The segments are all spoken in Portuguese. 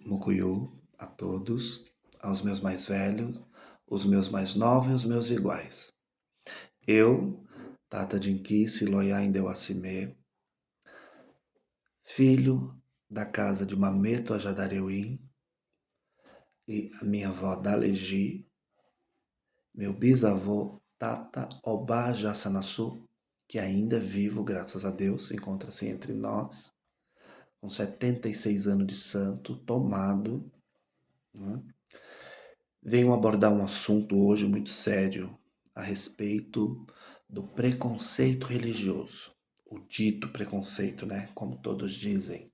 Mucuyu a todos, aos meus mais velhos, os meus mais novos e os meus iguais. Eu, Tata Dinquice Loiá Indeuacimê, filho da casa de Mameto Ajadareuim e a minha avó Dalegi, meu bisavô Tata Obá Jassanassu, que ainda é vivo, graças a Deus, encontra-se entre nós, com 76 anos de santo, tomado, né? Venho abordar um assunto hoje muito sério a respeito do preconceito religioso. O dito preconceito, né? Como todos dizem.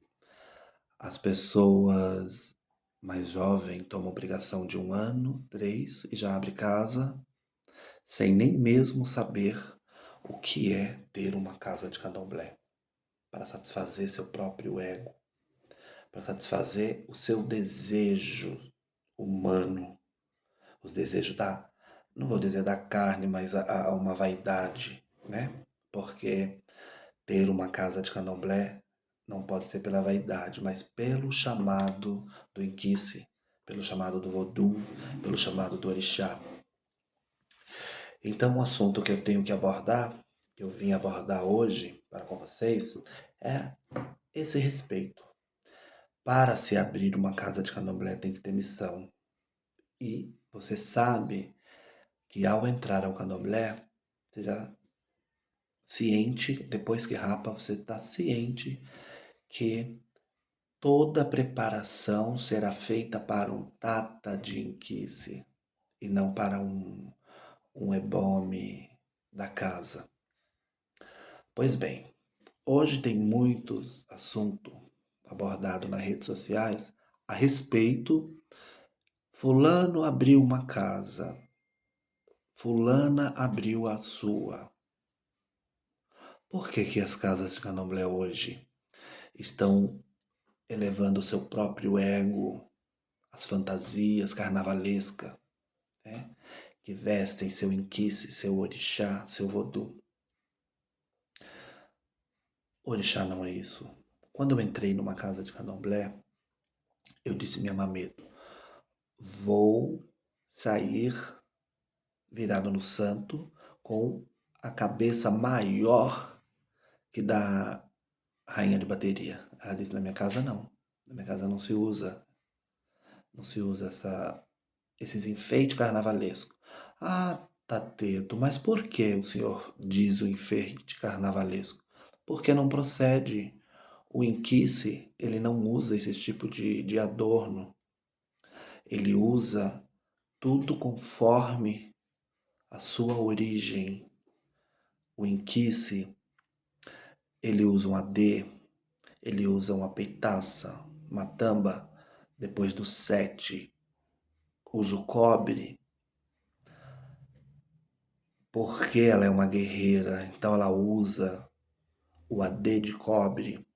As pessoas mais jovens tomam obrigação de 1 ano, 3, e já abre casa, sem nem mesmo saber o que é ter uma casa de candomblé, para satisfazer seu próprio ego, para satisfazer o seu desejo humano, os desejos não vou dizer da carne, mas a uma vaidade, né? Porque ter uma casa de candomblé não pode ser pela vaidade, mas pelo chamado do Inquice, pelo chamado do Vodum, pelo chamado do Orixá. Então, o assunto que eu tenho que abordar, que eu vim abordar hoje para com vocês, é esse respeito. Para se abrir uma casa de candomblé tem que ter missão. E você sabe que ao entrar ao candomblé, você já ciente, depois que rapa, você está ciente que toda a preparação será feita para um tata de inquice e não para um ebome da casa. Pois bem, hoje tem muitos assuntos abordados nas redes sociais a respeito. Fulano abriu uma casa, fulana abriu a sua. Por que as casas de candomblé hoje estão elevando o seu próprio ego, as fantasias carnavalescas, né? Que vestem seu inquice, seu orixá, seu vodum? Orixá não é isso. Quando eu entrei numa casa de candomblé, eu disse minha Mameto, vou sair virado no santo com a cabeça maior que da rainha de bateria. Ela disse, na minha casa não. Na minha casa não se usa esses enfeites carnavalescos. Ah, Tateto, mas por que o senhor diz o enfeite carnavalesco? Porque não procede. O inquice, ele não usa esse tipo de adorno. Ele usa tudo conforme a sua origem. O inquice, ele usa um adê, ele usa uma peitaça, uma tamba, depois do 7, usa o cobre, porque ela é uma guerreira, então ela usa o adê de cobre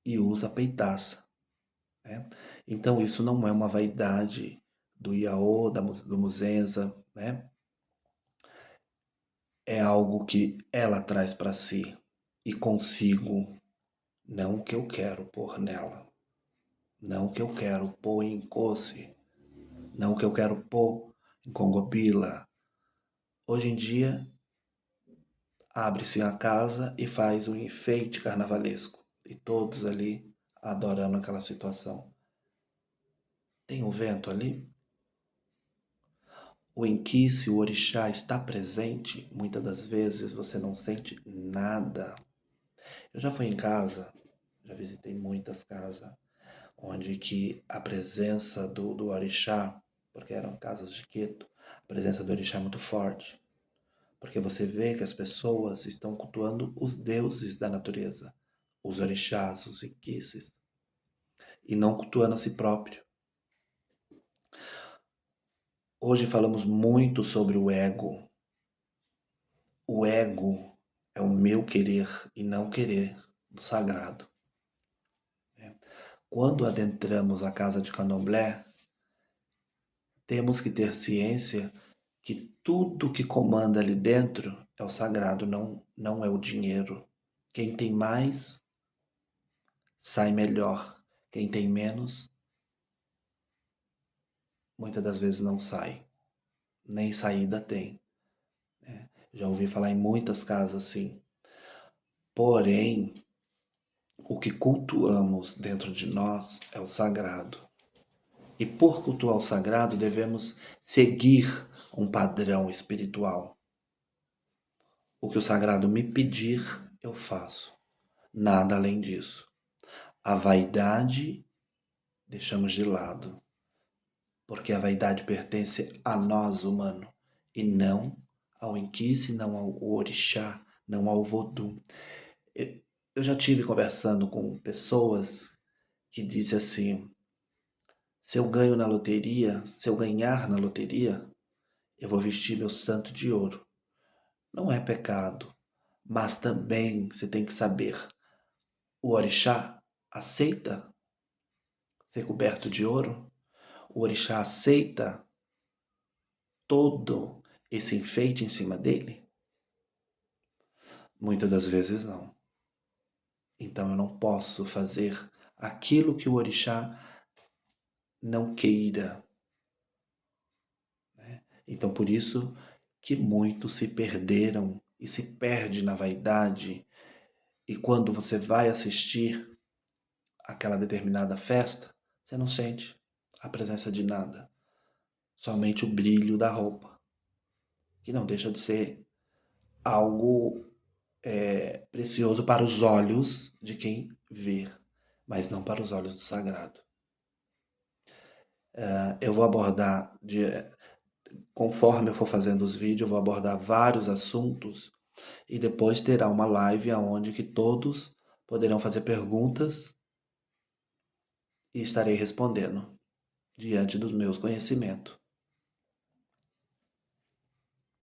e usa a peitaça, né? Então isso não é uma vaidade do Iaô, do Muzenza, né? É algo que ela traz para si e consigo, não o que eu quero pôr nela, não o que eu quero pôr em Coce, não o que eu quero pôr em Congobila. Hoje em dia, abre-se a casa e faz um enfeite carnavalesco. E todos ali adorando aquela situação. Tem um vento ali? O inquice, o orixá está presente. Muitas das vezes você não sente nada. Eu já fui em casa, já visitei muitas casas, onde que a presença do orixá, porque eram casas de gueto, a presença do orixá é muito forte. Porque você vê que as pessoas estão cultuando os deuses da natureza, os orixás, os inquices, e não cultuando a si próprio. Hoje falamos muito sobre o ego. O ego é o meu querer e não querer do sagrado. Quando adentramos a casa de candomblé, temos que ter ciência que tudo que comanda ali dentro é o sagrado, não é o dinheiro. Quem tem mais sai melhor. Quem tem menos muitas das vezes não sai, nem saída tem, né? Já ouvi falar em muitas casas assim. Porém, o que cultuamos dentro de nós é o sagrado. E por cultuar o sagrado, devemos seguir um padrão espiritual. O que o sagrado me pedir, eu faço. Nada além disso. A vaidade deixamos de lado, porque a vaidade pertence a nós, humano, e não ao Inquice, não ao Orixá, não ao Vodum. Eu já tive conversando com pessoas que dizem assim: se eu ganho na loteria, se eu ganhar na loteria, eu vou vestir meu santo de ouro. Não é pecado, mas também você tem que saber: o Orixá aceita ser coberto de ouro? O Orixá aceita todo esse enfeite em cima dele? Muitas das vezes não. Então eu não posso fazer aquilo que o Orixá não queira, né? Então por isso que muitos se perderam e se perde na vaidade. E quando você vai assistir aquela determinada festa, você não sente a presença de nada, somente o brilho da roupa, que não deixa de ser algo precioso para os olhos de quem vê, mas não para os olhos do sagrado. Eu vou abordar, conforme eu for fazendo os vídeos, eu vou abordar vários assuntos e depois terá uma live onde que todos poderão fazer perguntas e estarei respondendo diante dos meus conhecimentos.